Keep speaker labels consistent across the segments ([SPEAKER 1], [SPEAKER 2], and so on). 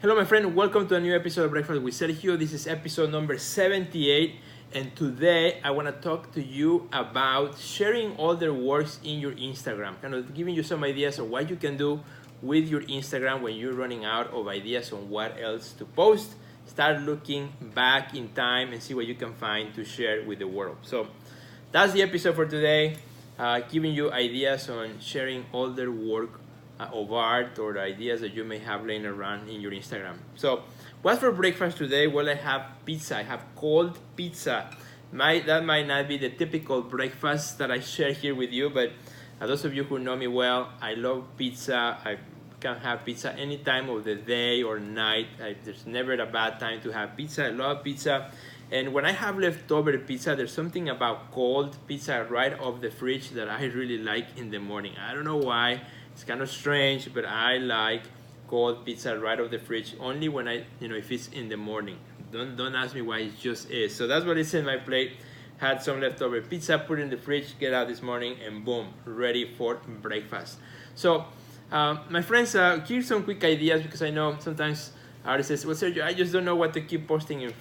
[SPEAKER 1] Hello, my friend. Welcome to a new episode of Breakfast with Sergio. This is episode number 78, and today I want to talk to you about sharing all their works in your Instagram, kind of giving you some ideas of what you can do with your Instagram when you're running out of ideas on what else to post. Start looking back in time and see what you can find to share with the world. So that's the episode for today, giving you ideas on sharing all their work of art or the ideas that you may have laying around in your Instagram. So, what's for breakfast today? Well, I have pizza. I have cold pizza. That might not be the typical breakfast that I share here with you, but those of you who know me well, I love pizza. I can have pizza any time of the day or night. There's never a bad time to have pizza. I love pizza. And when I have leftover pizza, there's something about cold pizza right off the fridge that I really like in the morning. I don't know why. It's kind of strange, but I like cold pizza right off the fridge only when if it's in the morning. Don't ask me why, it just is. So that's what is in my plate. Had some leftover pizza, put it in the fridge, get out this morning, and boom, ready for breakfast. So, my friends, here's some quick ideas because I know sometimes artists say, "Well, Sergio, I just don't know what to keep posting in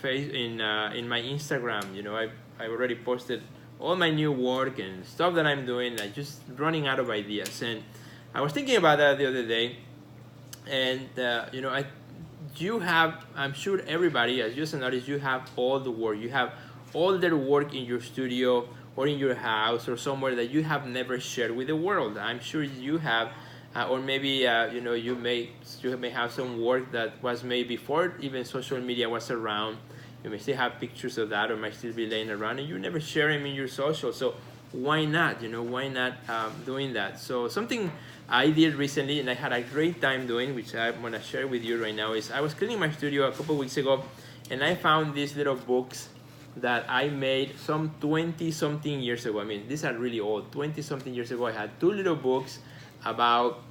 [SPEAKER 1] my Instagram. I already posted all my new work and stuff that I'm doing. I'm just running out of ideas." And I was thinking about that the other day, and I'm sure everybody, as just an artist, you have all the work. You have all their work in your studio or in your house or somewhere that you have never shared with the world. I'm sure you have, or maybe you may have some work that was made before even social media was around. You may still have pictures of that, or might still be laying around, and you never share them in your social. So why not? Why not doing that? So something I did recently, and I had a great time doing, which I want to share with you right now, is I was cleaning my studio a couple weeks ago, and I found these little books that I made some 20-something years ago. I mean, these are really old. 20-something years ago, I had two little books about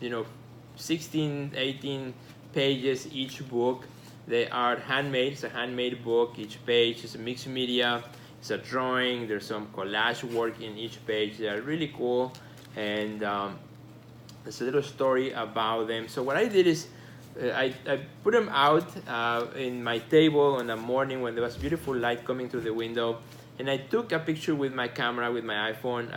[SPEAKER 1] 16, 18 pages each book. They are handmade. It's a handmade book. Each page is a mixed media. It's a drawing. There's some collage work in each page. They are really cool, and there's a little story about them. So what I did is I put them out in my table in the morning when there was beautiful light coming through the window, and I took a picture with my camera, with my iPhone.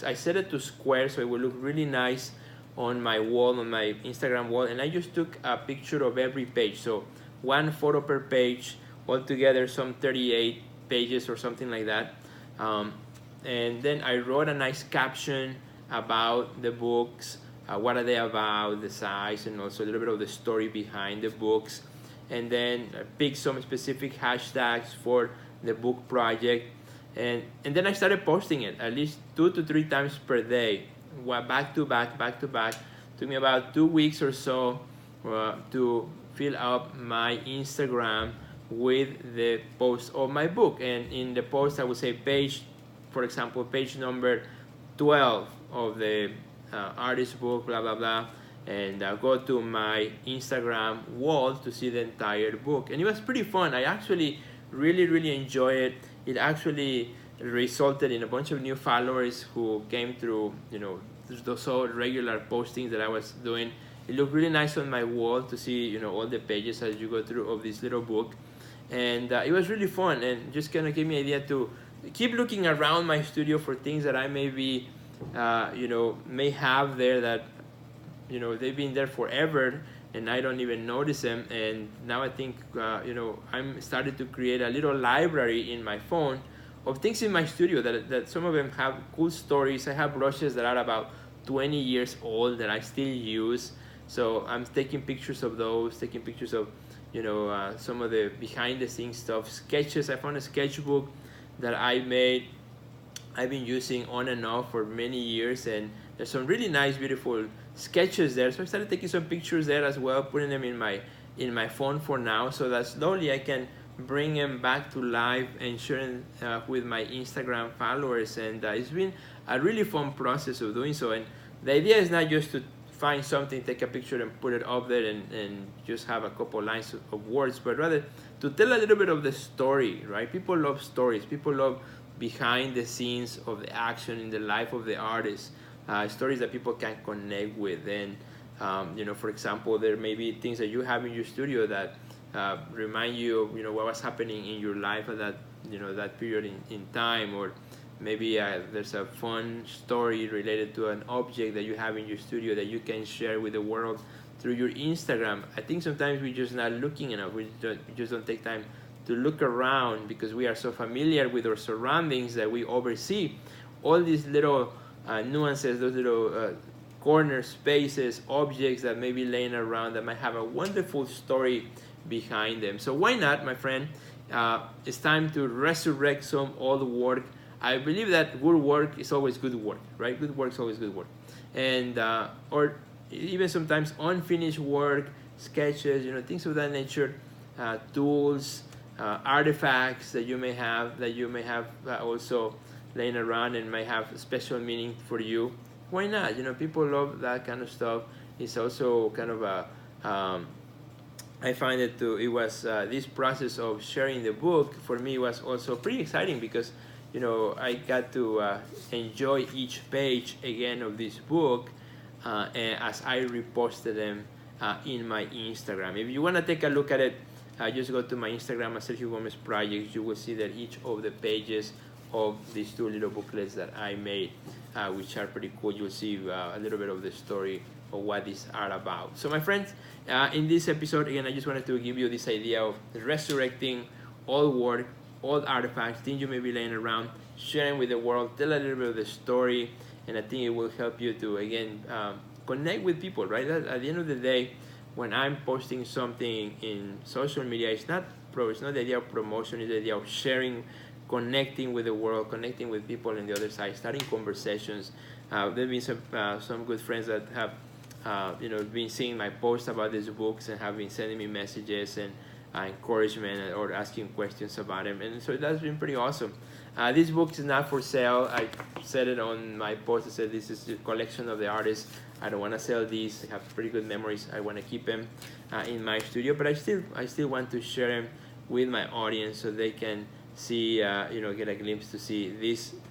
[SPEAKER 1] I set it to square so it would look really nice on my wall, on my Instagram wall, and I just took a picture of every page. So one photo per page, altogether some 38 pages or something like that. And then I wrote a nice caption about the books. What are they about, the size, and also a little bit of the story behind the books. And then I picked some specific hashtags for the book project. And then I started posting it at least 2 to 3 times per day, back to back. Took me about 2 weeks or so to fill up my Instagram with the post of my book. And in the post, I would say for example, page number 12 of the artist book, blah blah blah, and go to my Instagram wall to see the entire book. And it was pretty fun. I actually really enjoyed it. It actually resulted in a bunch of new followers who came through those so regular postings that I was doing. It looked really nice on my wall to see all the pages as you go through of this little book, and it was really fun, and just kind of gave me an idea to keep looking around my studio for things that I may have there that they've been there forever and I don't even notice them. And now I think I'm started to create a little library in my phone of things in my studio that some of them have cool stories. I have brushes that are about 20 years old that I still use, so I'm taking pictures of those, taking pictures of some of the behind the scenes stuff, sketches. I found a sketchbook that I made, I've been using on and off for many years, and there's some really nice, beautiful sketches there. So I started taking some pictures there as well, putting them in my phone for now, so that slowly I can bring them back to life and share with my Instagram followers. And it's been a really fun process of doing so. And the idea is not just to find something, take a picture and put it up there and just have a couple lines of words, but rather to tell a little bit of the story, right? People love stories. People love behind the scenes of the action in the life of the artist, stories that people can connect with. And For example, there may be things that you have in your studio that remind you of what was happening in your life at that period in time, or maybe there's a fun story related to an object that you have in your studio that you can share with the world through your Instagram. I think sometimes we're just not looking enough. We just don't take time to look around because we are so familiar with our surroundings that we oversee all these little nuances, those little corner spaces, objects that may be laying around that might have a wonderful story behind them. So why not, my friend? It's time to resurrect some old work. I believe that good work is always good work, right? Good work is always good work. And or even sometimes unfinished work, sketches, things of that nature, tools, artifacts that you may have also laying around and may have special meaning for you. Why not? People love that kind of stuff. It's also kind of I find it was this process of sharing the book for me was also pretty exciting because I got to enjoy each page again of this book and as I reposted them in my Instagram. If you want to take a look at it, just go to my Instagram at Sergio Gomez Projects. You will see that each of the pages of these two little booklets that I made, which are pretty cool. You'll see a little bit of the story of what these are about. So my friends, in this episode, again, I just wanted to give you this idea of resurrecting old work, old artifacts, things you may be laying around, sharing with the world, tell a little bit of the story, and I think it will help you to, again, connect with people, right? At the end of the day, when I'm posting something in social media, it's not the idea of promotion, it's the idea of sharing, connecting with the world, connecting with people on the other side, starting conversations. There have been some good friends that have been seeing my posts about these books and have been sending me messages and encouragement or asking questions about them, and so that's been pretty awesome. This book is not for sale. I said it on my post. I said this is a collection of the artists. I don't want to sell these. They have pretty good memories. I want to keep them in my studio, but I still want to share them with my audience so they can see, get a glimpse to see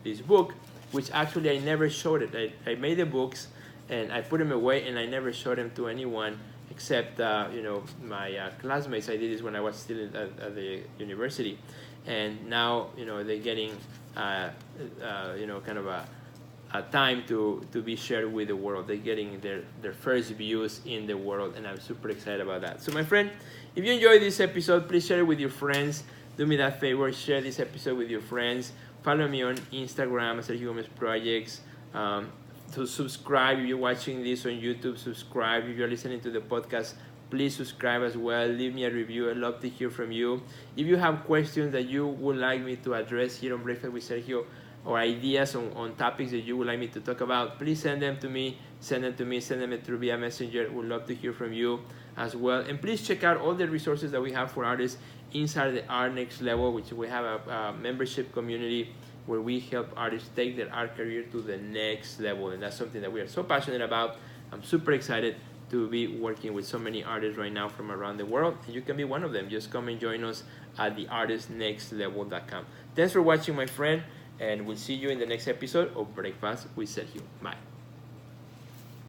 [SPEAKER 1] this book, which actually I never showed it. I made the books and I put them away and I never showed them to anyone except my classmates. I did this when I was still at the university, and now they're getting kind of a time to be shared with the world. They're getting their first views in the world, and I'm super excited about that. So my friend, if you enjoyed this episode, please share it with your friends. Do me that favor, share this episode with your friends. Follow me on Instagram, Sergio Gomez Projects. To subscribe, if you're watching this on YouTube, subscribe. If you're listening to the podcast, please subscribe as well. Leave me a review. I'd love to hear from you. If you have questions that you would like me to address here on Breakfast with Sergio, or ideas on topics that you would like me to talk about, please send them to me. Send them through via Messenger. We'd love to hear from you as well. And please check out all the resources that we have for artists inside the Art Next Level, which we have a membership community where we help artists take their art career to the next level. And that's something that we are so passionate about. I'm super excited to be working with so many artists right now from around the world. And you can be one of them. Just come and join us at theartistnextlevel.com. Thanks for watching, my friend. And we'll see you in the next episode of Breakfast with Sergio. Bye.